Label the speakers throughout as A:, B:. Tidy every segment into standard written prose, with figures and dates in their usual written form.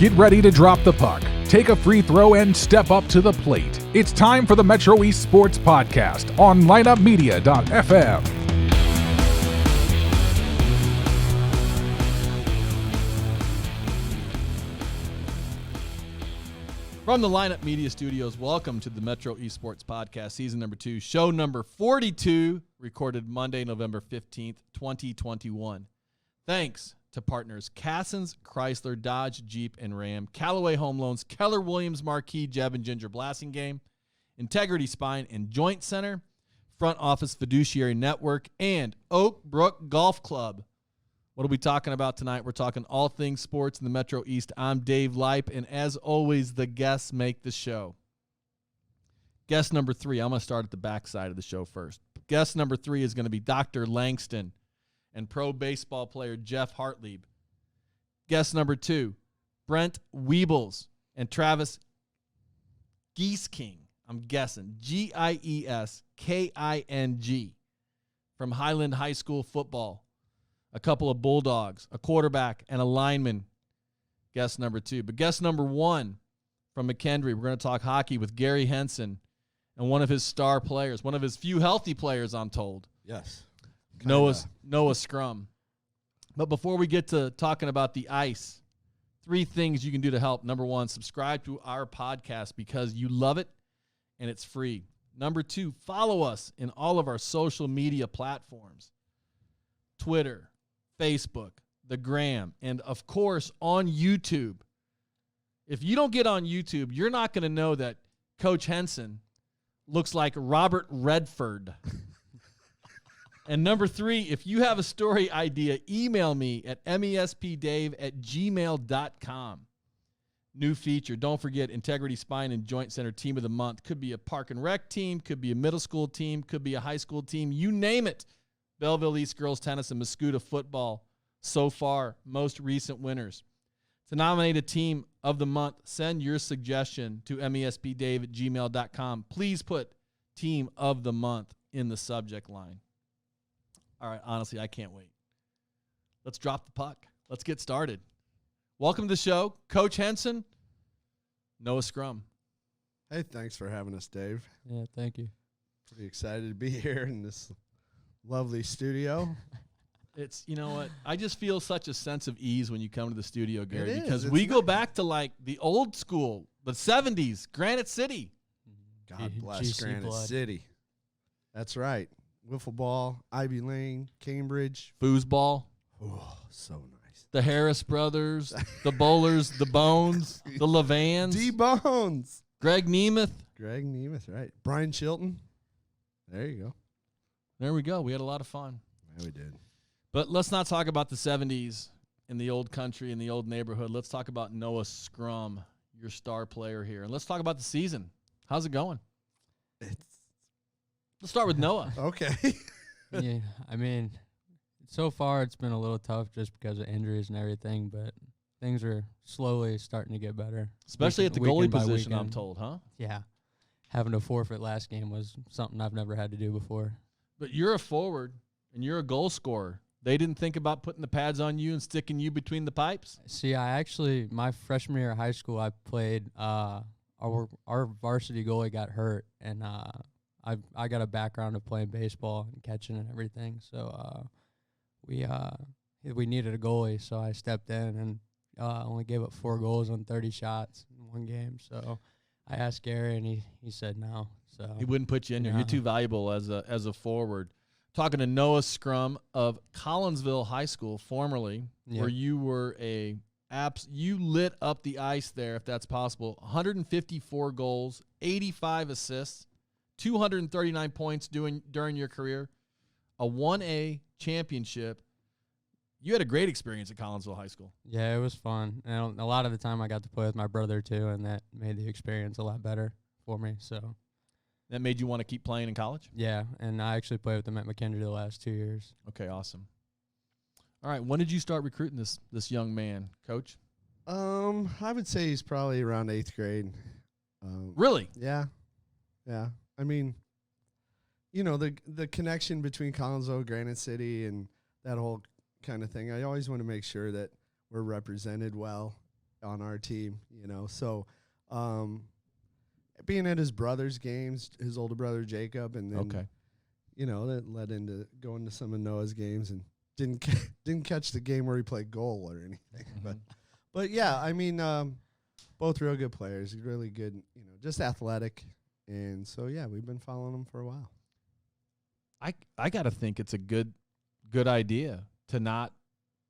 A: Get ready to drop the puck, take a free throw, and step up to the plate. It's time for the Metro East Sports Podcast on lineupmedia.fm.
B: From the Lineup Media Studios, welcome to the Metro East Sports Podcast, Season number 2, show number 42, recorded Monday, November 15th, 2021. Thanks to partners Cassens, Chrysler, Dodge, Jeep, and Ram, Callaway Home Loans, Keller Williams, Marquee, Jeb, and Ginger Blassingame, Integrity Spine and Joint Center, Front Office Fiduciary Network, and Oak Brook Golf Club. What are we talking about tonight? We're talking all things sports in the Metro East. I'm Dave Leip, and as always, the guests make the show. Guest number 3, I'm going to start at the back side of the show first. Guest number 3 is going to be Dr. Langston and pro baseball player Jeff Hartlieb. Guest number 2, Brent Weebles and Travis Giesking. I'm guessing, Giesking, from Highland High School football. A couple of Bulldogs, a quarterback, and a lineman. Guest number 2. But guest number 1 from McKendree, we're going to talk hockey with Garry Henson and one of his star players, one of his few healthy players, I'm told.
C: Yes.
B: Noah Scrum. But before we get to talking about the ice, 3 things you can do to help. Number 1, subscribe to our podcast because you love it and it's free. Number 2, follow us in all of our social media platforms. Twitter, Facebook, the Gram, and of course on YouTube. If you don't get on YouTube, you're not going to know that Coach Henson looks like Robert Redford. And number 3, if you have a story idea, email me at mespdave@gmail.com. New feature. Don't forget Integrity Spine and Joint Center Team of the Month. Could be a park and rec team, could be a middle school team, could be a high school team. You name it. Belleville East Girls Tennis and Muscuda Football so far, most recent winners. To nominate a team of the month, send your suggestion to mespdave@gmail.com. Please put team of the month in the subject line. All right, honestly, I can't wait. Let's drop the puck. Let's get started. Welcome to the show, Coach Henson, Noah Scrum.
C: Hey, thanks for having us, Dave.
D: Yeah, thank you.
C: Pretty excited to be here in this lovely studio.
B: It's, you know what, I just feel such a sense of ease when you come to the studio, Garry,
C: It is.
B: because
C: It's
B: we go
C: nice.
B: back to like the old school, the 70s, Granite City.
C: God bless
D: GC
C: Granite
D: blood.
C: City. That's right. Wiffle ball, Ivy Lane, Cambridge.
B: Foosball,
C: Oh, so nice.
B: the Harris brothers, the Bowlers, the Bones, the Levans,
C: D-Bones.
B: Greg Nemeth.
C: Greg Nemeth, right. Brian Chilton. There you go.
B: There we go. We had a lot of fun.
C: Yeah, we did.
B: But let's not talk about the 70s in the old country, in the old neighborhood. Let's talk about Noah Scrum, your star player here. And let's talk about the season. How's it going? Let's start with Noah.
C: Okay.
D: Yeah, I mean, so far it's been a little tough just because of injuries and everything, but things are slowly starting to get better.
B: Especially at the
D: Weekend
B: goalie
D: by
B: position, I'm
D: weekend.
B: told, huh?
D: Yeah. Having to forfeit last game was something I've never had to do before.
B: But you're a forward, and you're a goal scorer. They didn't think about putting the pads on you and sticking you between the pipes?
D: See, my freshman year of high school, I played, our varsity goalie got hurt, and I got a background of playing baseball and catching and everything. So we needed a goalie, so I stepped in and only gave up 4 goals on 30 shots in one game. So I asked Garry, and he said no. So
B: He wouldn't put you in there. You're
D: Yeah.
B: too valuable as a forward. Talking to Noah Scrum of Collinsville High School, formerly, where you were you lit up the ice there, if that's possible. 154 goals, 85 assists, 239 points during your career, a 1A championship. You had a great experience at Collinsville High School.
D: Yeah, it was fun. And a lot of the time I got to play with my brother too, and that made the experience a lot better for me. So
B: That made you want to keep playing in college?
D: yeah, and I actually played with them at McKendree the last 2 years.
B: Okay, awesome. All right, when did you start recruiting this young man, Coach?
C: I would say he's probably around 8th grade.
B: Really?
C: Yeah. Yeah. I mean, you know, the connection between Collinsville, Granite City, and that whole kind of thing. I always want to make sure that we're represented well on our team, So being at his brother's games, his older brother Jacob, and then that led into going to some of Noah's games, and didn't catch the game where he played goal or anything. But yeah, I mean, both real good players, really good, just athletic. And so, yeah, we've been following them for a while.
B: I got to think it's a good idea to not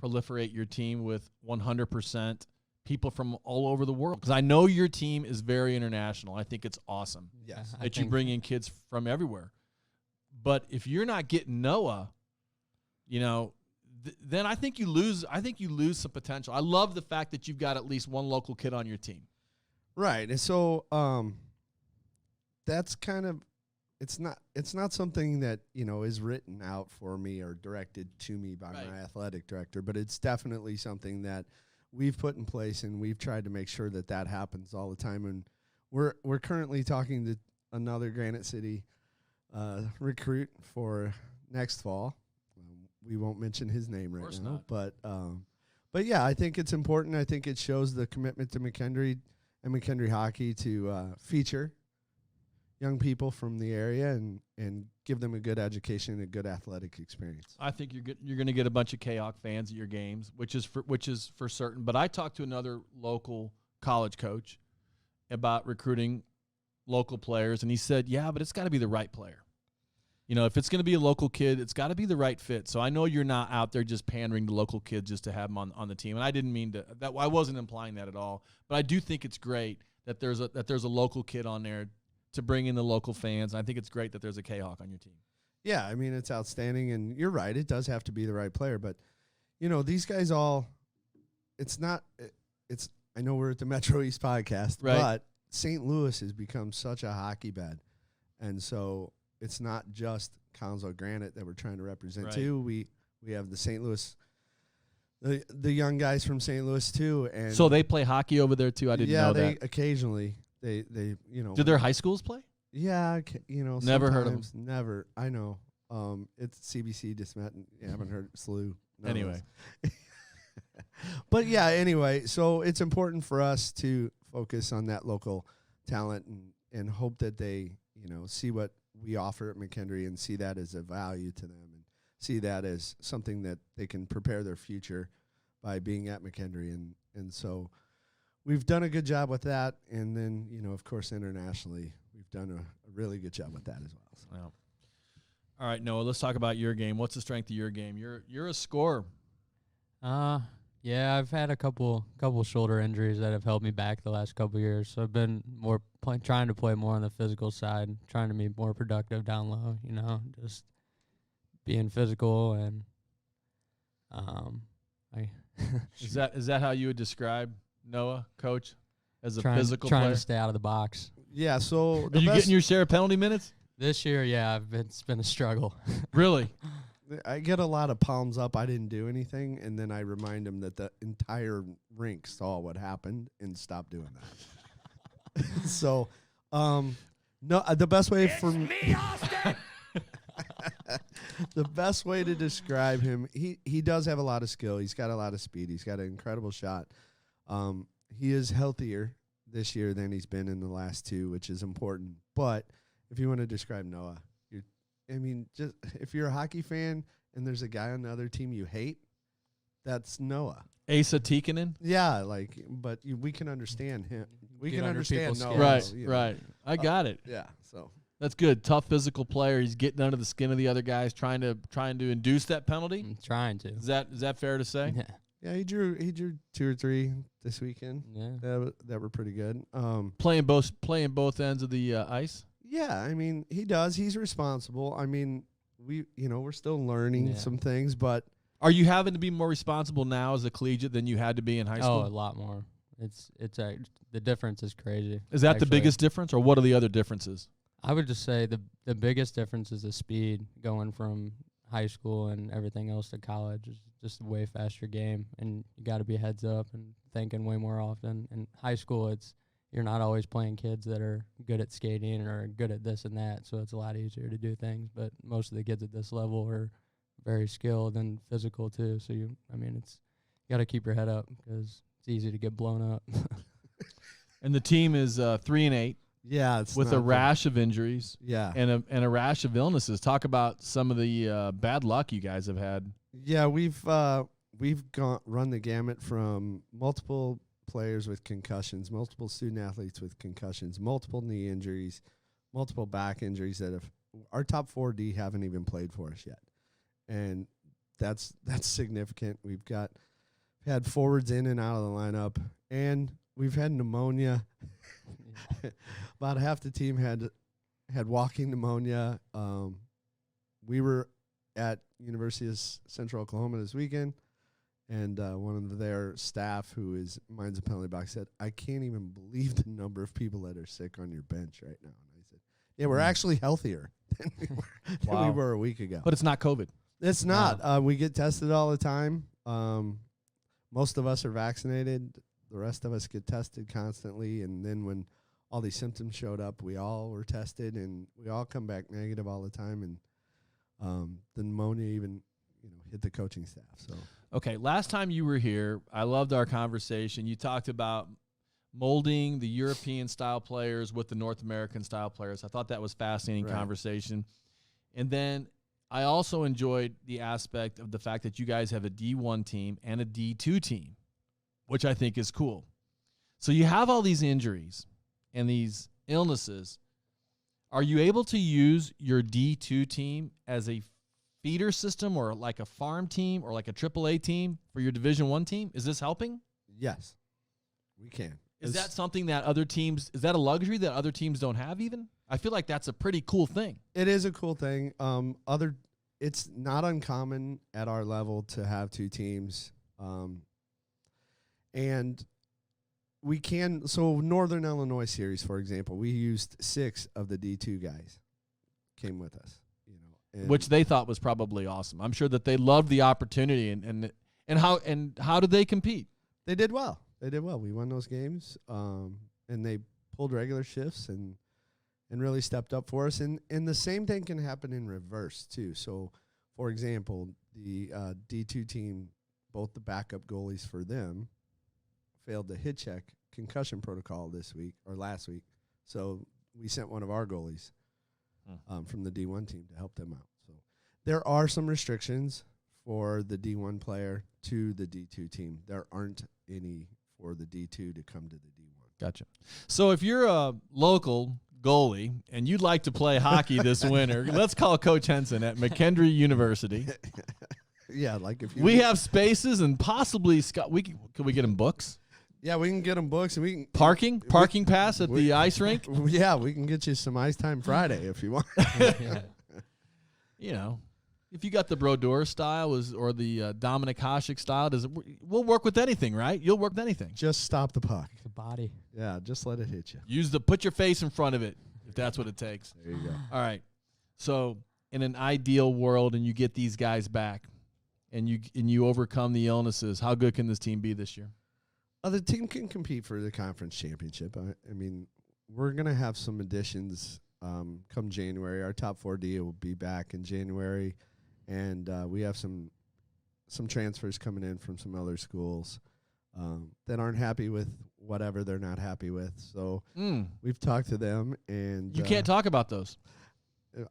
B: proliferate your team with 100% people from all over the world. Because I know your team is very international. I think it's awesome that you bring in kids from everywhere. But if you're not getting Noah, then I think you lose. I think you lose some potential. I love the fact that you've got at least one local kid on your team.
C: Right. And so that's kind of it's not something that, is written out for me or directed to me by my athletic director, but it's definitely something that we've put in place, and we've tried to make sure that happens all the time. And we're currently talking to another Granite City recruit for next fall. We won't mention his name right now, but yeah, I think it's important. I think it shows the commitment to McKendree and McKendree hockey to feature young people from the area and give them a good education and a good athletic experience.
B: I think you're going to get a bunch of Kahawk fans at your games, which is for certain. But I talked to another local college coach about recruiting local players, and he said, "Yeah, but it's got to be the right player. If it's going to be a local kid, it's got to be the right fit." So I know you're not out there just pandering to local kids just to have them on the team. And I didn't mean to. I wasn't implying that at all. But I do think it's great that there's a local kid on there to bring in the local fans. I think it's great that there's a Kahawk on your team.
C: Yeah, I mean, it's outstanding, and you're right. It does have to be the right player, but these guys all. It's not. It's. I know we're at the Metro East podcast, but St. Louis has become such a hockey bed, and so it's not just Collinsville Granite that we're trying to represent too. We have the St. Louis, the young guys from St. Louis too, and
B: so they play hockey over there too. I didn't know that.
C: Yeah, they occasionally they
B: Do their high schools play?
C: Yeah,
B: never heard of them.
C: Never, I know. It's CBC Dismet. You haven't heard SLU.
B: Anyway,
C: but yeah, anyway, so it's important for us to focus on that local talent and hope that they see what we offer at McKendree and see that as a value to them and see that as something that they can prepare their future by being at McKendree. And so we've done a good job with that. And then, of course, internationally, we've done a really good job with that as well. So.
B: Wow. All right, Noah, let's talk about your game. What's the strength of your game? You're a scorer.
D: Yeah, I've had a couple shoulder injuries that have held me back the last couple years. So I've been more trying to play more on the physical side, trying to be more productive down low. Just being physical and
B: Is that how you would describe Noah, coach, as a physical
D: trying
B: player?
D: To stay out of the box.
C: Yeah. So
B: are you getting your share of penalty minutes
D: this year? Yeah, it's been a struggle.
B: Really?
C: I get a lot of palms up. I didn't do anything, and then I remind them that the entire rink saw what happened and stopped doing that. So, no, the best way for me, the best way to describe him, he does have a lot of skill. He's got a lot of speed. He's got an incredible shot. He is healthier this year than he's been in the last two, which is important. But if you want to describe Noah, just if you're a hockey fan and there's a guy on the other team you hate, that's Noah.
B: Asa Tikkanen?
C: Yeah, but we can understand him. We can understand Noah.
B: Right. I got it.
C: Yeah, so
B: that's good. Tough physical player. He's getting under the skin of the other guys, trying to induce that penalty.
D: I'm trying to.
B: Is that fair to say?
D: Yeah.
C: Yeah, he drew 2 or 3 this weekend.
D: Yeah,
C: that were pretty good.
B: Playing both ends of the ice.
C: Yeah, I mean, he does. He's responsible. I mean, we're still learning some things, but
B: are you having to be more responsible now as a collegiate than you had to be in high school?
D: Oh, a lot more. It's the difference is crazy.
B: Is that the biggest difference, or what are the other differences?
D: I would just say the biggest difference is the speed going from high school and everything else to college. Is just a way faster game, and you got to be heads up and thinking way more often. In high school, you're not always playing kids that are good at skating or good at this and that, so it's a lot easier to do things. But most of the kids at this level are very skilled and physical too. So you got to keep your head up because it's easy to get blown up.
B: And the team is 3-8.
C: Yeah, it's
B: with
C: not
B: a rash of injuries.
C: Yeah,
B: and a rash of illnesses. Talk about some of the bad luck you guys have had.
C: Yeah, we've run the gamut from multiple players with concussions, multiple student athletes with concussions, multiple knee injuries, multiple back injuries that have our top 4D haven't even played for us yet, and that's significant. We've had forwards in and out of the lineup, and we've had pneumonia. About half the team had walking pneumonia. We were at University of Central Oklahoma this weekend, and one of their staff, who is minds a penalty box, said, "I can't even believe the number of people that are sick on your bench right now." And I said, "Yeah, we're actually healthier than we were a week ago."
B: But it's not COVID.
C: It's not. We get tested all the time. Most of us are vaccinated. The rest of us get tested constantly, and then when all these symptoms showed up, we all were tested, and we all come back negative all the time. And the pneumonia even, hit the coaching staff. So
B: okay, last time you were here, I loved our conversation. You talked about molding the European style players with the North American style players. I thought that was fascinating conversation. And then I also enjoyed the aspect of the fact that you guys have a D1 team and a D2 team, which I think is cool. So you have all these injuries and these illnesses. Are you able to use your D2 team as a feeder system, or like a farm team, or like a AAA team for your Division I team? Is this helping?
C: Yes, we can.
B: Is that something that other teams, is that a luxury that other teams don't have even? I feel like that's a pretty cool thing.
C: It is a cool thing. It's not uncommon at our level to have two teams. And we can, so Northern Illinois series, for example, we used 6 of the D2 guys came with us,
B: which they thought was probably awesome. I'm sure that they loved the opportunity. And how did they compete?
C: They did well. We won those games, and they pulled regular shifts and really stepped up for us. And the same thing can happen in reverse too. So, for example, the D2 team, both the backup goalies for them failed the hit check concussion protocol last week. So we sent one of our goalies from the D1 team to help them out. So there are some restrictions for the D1 player to the D2 team. There aren't any for the D2 to come to the D1.
B: Gotcha. So if you're a local goalie and you'd like to play hockey this winter, let's call Coach Henson at McKendree University.
C: Yeah, like if
B: we have spaces and possibly could we get him books?
C: Yeah, we can get them books, and we can
B: parking pass at the ice rink.
C: Yeah, we can get you some Ice Time Friday if you want.
B: If you got the Brodeur style or the Dominic Hasek style, we'll work with anything, right? You'll work with anything.
C: Just stop the puck.
D: The body.
C: Yeah, just let it hit you.
B: Put your face in front of it if that's what it takes.
C: There you go.
B: All right. So in an ideal world, and you get these guys back, and you overcome the illnesses, how good can this team be this year?
C: The team can compete for the conference championship. I mean, we're going to have some additions come January. Our top 4D will be back in January, and we have some transfers coming in from some other schools that aren't happy with whatever they're not happy with. So we've talked to them, and
B: you can't talk about those.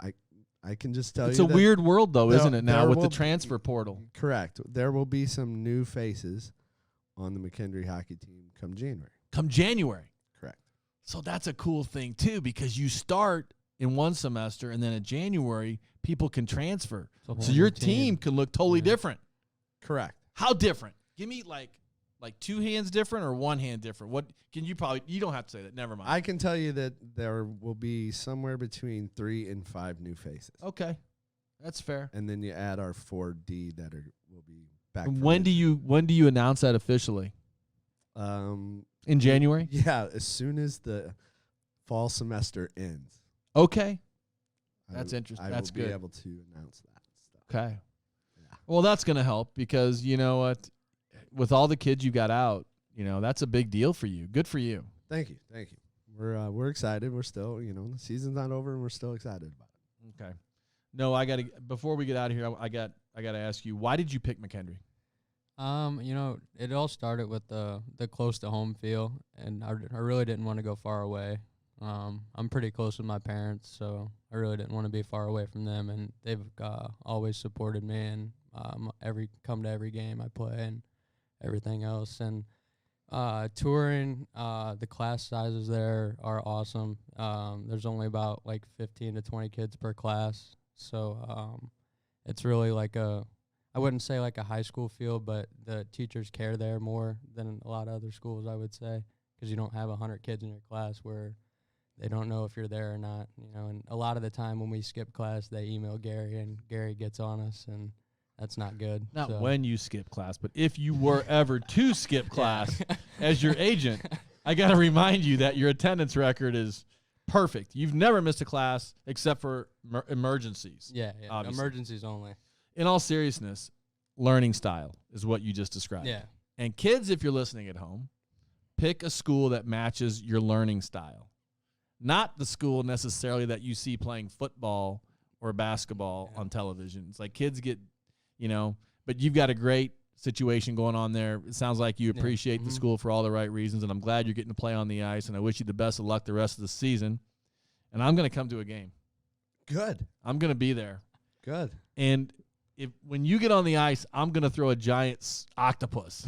C: I can just tell you
B: it's a weird world, though, isn't it, now with the transfer portal?
C: Correct. There will be some new faces on the McKendree hockey team come January. Correct.
B: So that's a cool thing, too, because you start in one semester, and then in January, people can transfer. So your team can look totally different.
C: Correct.
B: How different? Give me like 2 hands different or 1 hand different. What can you don't have to say that. Never mind.
C: I can tell you that there will be somewhere between 3 and 5 new faces.
B: Okay. That's fair.
C: And then you add our 4D that will be back.
B: When do you announce that officially? In January?
C: Yeah, as soon as the fall semester ends.
B: Okay. That's interesting. That's good.
C: I will be able to announce that stuff.
B: Okay. Yeah. Well, that's going to help because you know what? With all the kids you got out, that's a big deal for you. Good for you.
C: Thank you. We're excited. We're still, the season's not over, and we're still excited about it.
B: Okay. No, before we get out of here, I got to ask you, why did you pick McKendree?
D: It all started with the close to home feel, and I really didn't want to go far away. I'm pretty close with my parents, so I really didn't want to be far away from them, and they've always supported me, and come to every game I play and everything else. And touring, the class sizes there are awesome. There's only about like 15 to 20 kids per class, so it's really like I wouldn't say like a high school feel, but the teachers care there more than a lot of other schools, I would say, because you don't have 100 kids in your class where they don't know if you're there or not, and a lot of the time when we skip class, they email Garry, and Garry gets on us, and that's not good.
B: Not when you skip class, but if you were ever to skip class as your agent, I got to remind you that your attendance record is perfect. You've never missed a class except for emergencies.
D: Yeah,
B: obviously.
D: Emergencies only.
B: In all seriousness, learning style is what you just described.
D: Yeah.
B: And kids, if you're listening at home, pick a school that matches your learning style. Not the school necessarily that you see playing football or basketball on television. It's like kids get, but you've got a great situation going on there. It sounds like you appreciate the school for all the right reasons, and I'm glad you're getting to play on the ice, and I wish you the best of luck the rest of the season. And I'm going to come to a game.
C: Good.
B: I'm going to be there.
C: Good.
B: And when you get on the ice, I'm going to throw a giant octopus.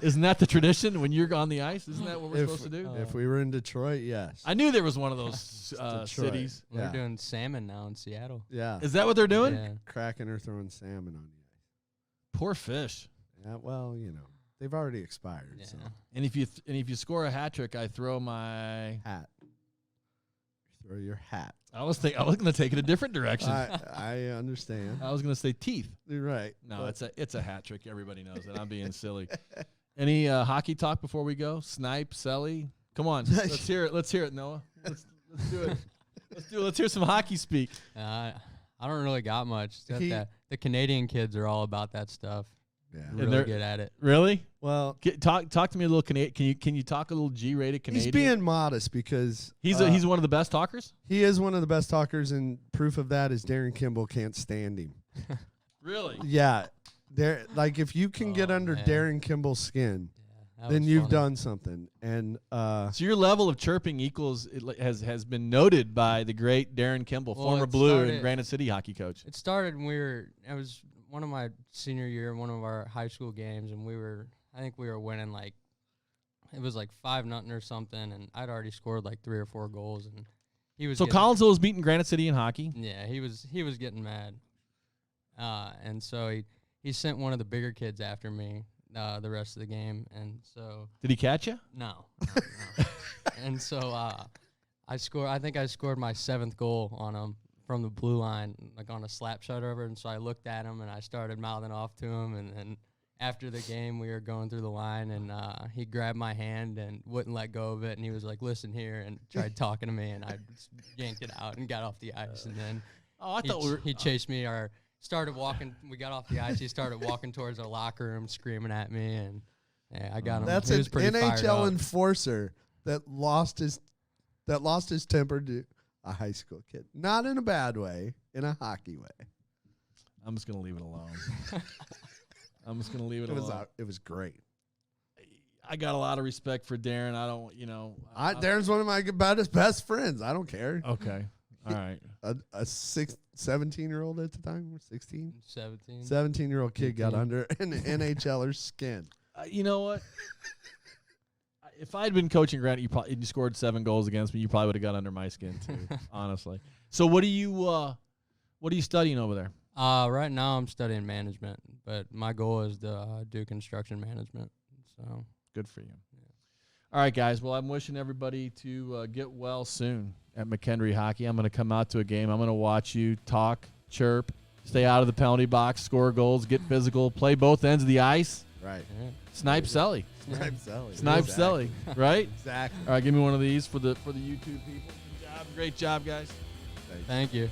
B: Isn't that the tradition when you're on the ice? Isn't that what we're supposed to do?
C: If we were in Detroit, yes.
B: I knew there was one of those cities.
C: Yeah.
D: They're doing salmon now in Seattle.
C: Yeah.
B: Is that what they're doing?
D: Yeah.
C: Cracking or throwing salmon on the ice.
B: Poor fish.
C: Yeah, well, they've already expired.
D: Yeah.
C: So.
B: And if you score a hat trick, I throw my
C: Hat. Throw your hat.
B: I was going to take it a different direction.
C: I understand.
B: I was going to say teeth.
C: You're right.
B: No, it's a hat trick. Everybody knows that. I'm being silly. Any hockey talk before we go? Snipe, Selly? Come on. Let's hear it. Let's hear it, Noah. Let's do it. Let's hear some hockey speak.
D: I don't really got much. The Canadian kids are all about that stuff.
C: Yeah.
D: Really good at it.
B: Really?
C: Well,
B: Talk to me a little Canadian. Can you talk a little G-rated Canadian?
C: he's being modest because
B: He's one of the best talkers?
C: he is one of the best talkers, and proof of that is Darin Kimble can't stand him.
B: Really?
C: Yeah. If you can get under
D: man.
C: Darin Kimble's skin,
D: That
C: then
D: was
C: you've
D: funny.
C: done something. And
B: So your level of chirping has been noted by the great Darin Kimble,
D: Well,
B: former
D: it
B: Blue and
D: started-
B: Granite City hockey coach.
D: It started when it was one of my senior year, one of our high school games, and I think we were winning it was like 5-0 or something, and I'd already scored like 3 or 4 goals, and he was.
B: So
D: getting,
B: Collinsville was beating Granite City in hockey.
D: Yeah, he was getting mad, and so he sent one of the bigger kids after me the rest of the game, and so.
B: Did he catch you?
D: No. And so I think I scored my 7th goal on him from the blue line, like on a slap shot over. And so I looked at him and I started mouthing off to him. And then after the game, we were going through the line, and he grabbed my hand and wouldn't let go of it. And he was like, "Listen here," and tried talking to me, and I just yanked it out and got off the ice. And then he chased me started walking. We got off the ice. He started walking towards our locker room, screaming at me, and I got him.
C: that's
D: He
C: an
D: was pretty fired
C: NHL
D: up.
C: enforcer that lost his temper to a high school kid. Not in a bad way, in a hockey way.
B: I'm just gonna leave it alone. I'm just gonna leave it alone.
C: It was great.
B: I got a lot of respect for Darin. I don't,
C: Darin's one of my best friends. I don't care.
B: Okay. All right.
C: A 17-year-old at the time, or 16?
D: 17.
C: 17-year-old kid got
D: 18.
C: under an NHLer's skin.
B: You know what? If I had been coaching Granite, you scored 7 goals against me, you probably would have got under my skin too, honestly. So what are you studying over there?
D: Right now I'm studying management, but my goal is to do construction management. So
B: Good for you. All right, guys. Well, I'm wishing everybody to get well soon at McKendree Hockey. I'm going to come out to a game. I'm going to watch you talk, chirp, stay out of the penalty box, score goals, get physical, play both ends of the ice,
C: Right.
D: yeah.
B: snipe Selly.
C: Snipe Selly.
B: Snipe Selly, right?
C: Exactly.
B: All right, give me one of these for the YouTube people. Good job. Great job, guys.
D: Thank you.